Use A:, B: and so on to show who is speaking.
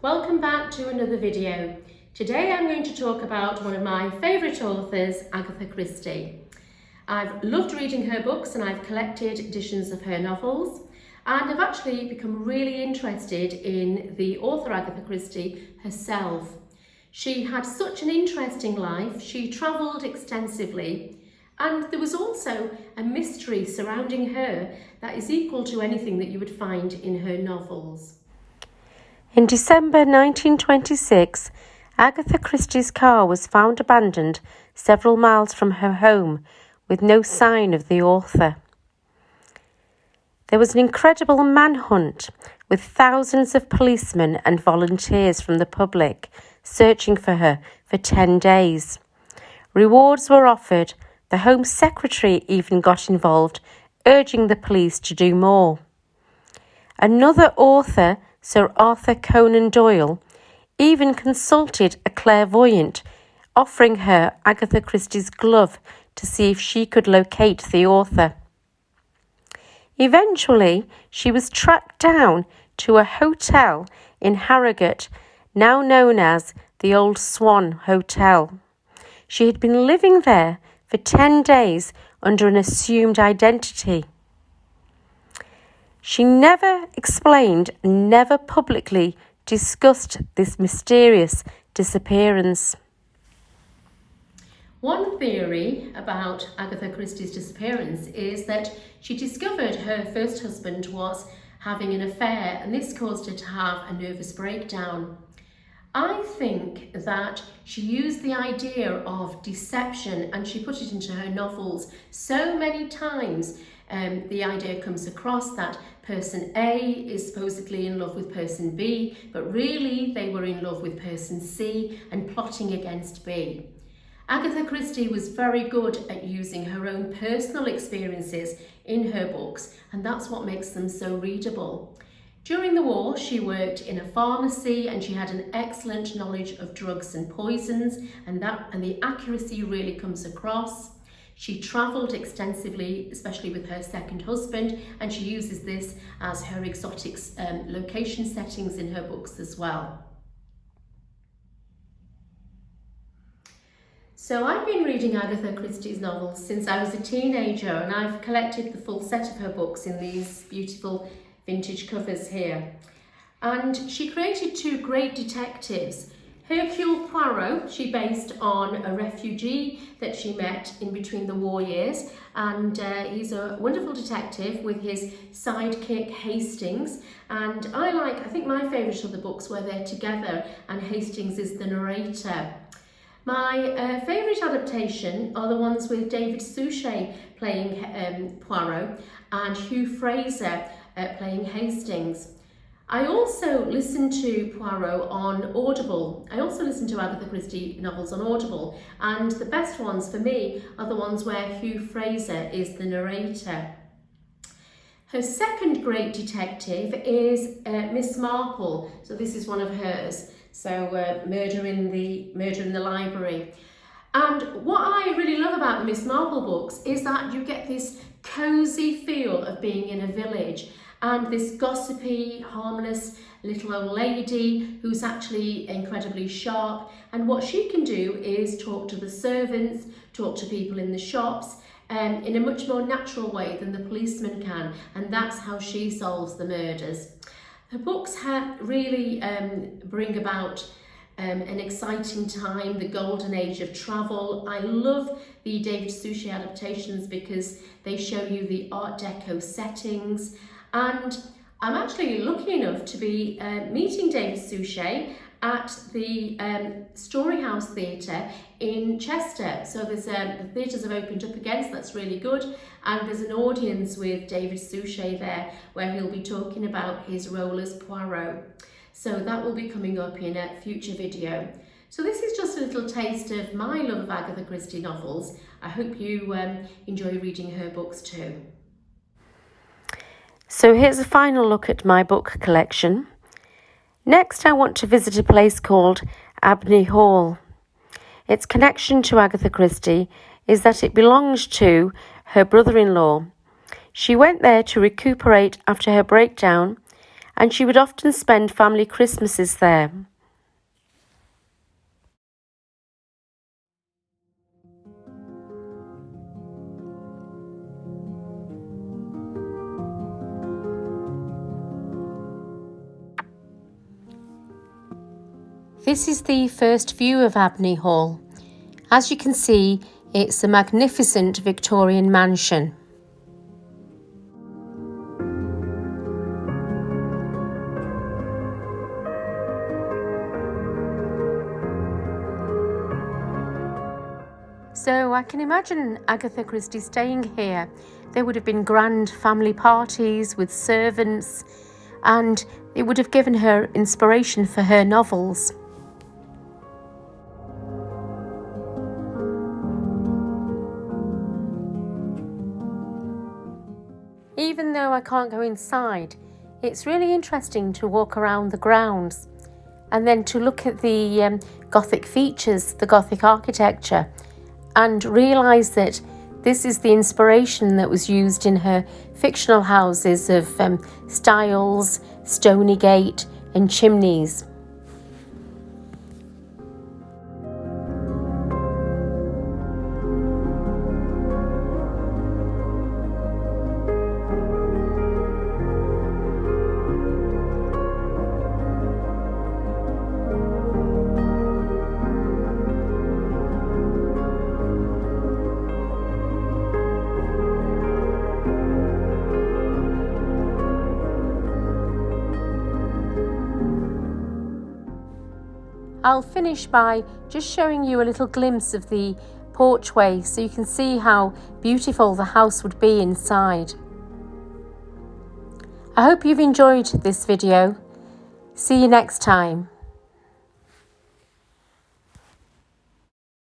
A: Welcome back to another video. Today I'm going to talk about one of my favourite authors, Agatha Christie. I've loved reading her books and I've collected editions of her novels, and I've actually become really interested in the author Agatha Christie herself. She had such an interesting life, she travelled extensively, and there was also a mystery surrounding her that is equal to anything that you would find in her novels.
B: In December 1926, Agatha Christie's car was found abandoned several miles from her home with no sign of the author. There was an incredible manhunt with thousands of policemen and volunteers from the public searching for her for 10 days. Rewards were offered. The Home Secretary even got involved, urging the police to do more. Another author, Sir Arthur Conan Doyle, even consulted a clairvoyant, offering her Agatha Christie's glove to see if she could locate the author. Eventually, she was tracked down to a hotel in Harrogate, now known as the Old Swan Hotel. She had been living there for 10 days under an assumed identity. She never explained, never publicly discussed this mysterious disappearance.
A: One theory about Agatha Christie's disappearance is that she discovered her first husband was having an affair, and this caused her to have a nervous breakdown. I think that she used the idea of deception and she put it into her novels so many times. The idea comes across that person A is supposedly in love with person B, but really they were in love with person C and plotting against B. Agatha Christie was very good at using her own personal experiences in her books, and that's what makes them so readable. During the war, she worked in a pharmacy and she had an excellent knowledge of drugs and poisons, and the accuracy really comes across. She travelled extensively, especially with her second husband, and she uses this as her exotic location settings in her books as well. So I've been reading Agatha Christie's novels since I was a teenager, and I've collected the full set of her books in these beautiful vintage covers here. And she created two great detectives. Hercule Poirot, she based on a refugee that she met in between the war years, and he's a wonderful detective with his sidekick Hastings, and I think my favourite of the books where they're together and Hastings is the narrator. My favourite adaptation are the ones with David Suchet playing Poirot and Hugh Fraser playing Hastings. I also listen to Poirot on Audible. I also listen to Agatha Christie novels on Audible, and the best ones for me are the ones where Hugh Fraser is the narrator. Her second great detective is Miss Marple. So this is one of hers. So Murder in the Library. And what I really love about the Miss Marple books is that you get this cosy feel of being in a village, and this gossipy, harmless little old lady who's actually incredibly sharp, and what she can do is talk to the servants, talk to people in the shops, in a much more natural way than the policeman can, and that's how she solves the murders. Her books really bring about an exciting time, the golden age of travel. I love the David Suchet adaptations because they show you the Art Deco settings, and I'm actually lucky enough to be meeting David Suchet at the Storyhouse Theatre in Chester. So there's the theatres have opened up again, so that's really good. And there's an audience with David Suchet there where he'll be talking about his role as Poirot. So that will be coming up in a future video. So this is just a little taste of my love of Agatha Christie novels. I hope you enjoy reading her books too.
B: So here's a final look at my book collection. Next, I want to visit a place called Abney Hall. Its connection to Agatha Christie is that it belongs to her brother-in-law. She went there to recuperate after her breakdown and she would often spend family Christmases there. This is the first view of Abney Hall. As you can see, it's a magnificent Victorian mansion. So I can imagine Agatha Christie staying here. There would have been grand family parties with servants, and it would have given her inspiration for her novels. Even though I can't go inside, it's really interesting to walk around the grounds and then to look at the Gothic features, the Gothic architecture, and realise that this is the inspiration that was used in her fictional houses of stiles, stony gate and chimneys. I'll finish by just showing you a little glimpse of the porchway so you can see how beautiful the house would be inside. I hope you've enjoyed this video. See you next time.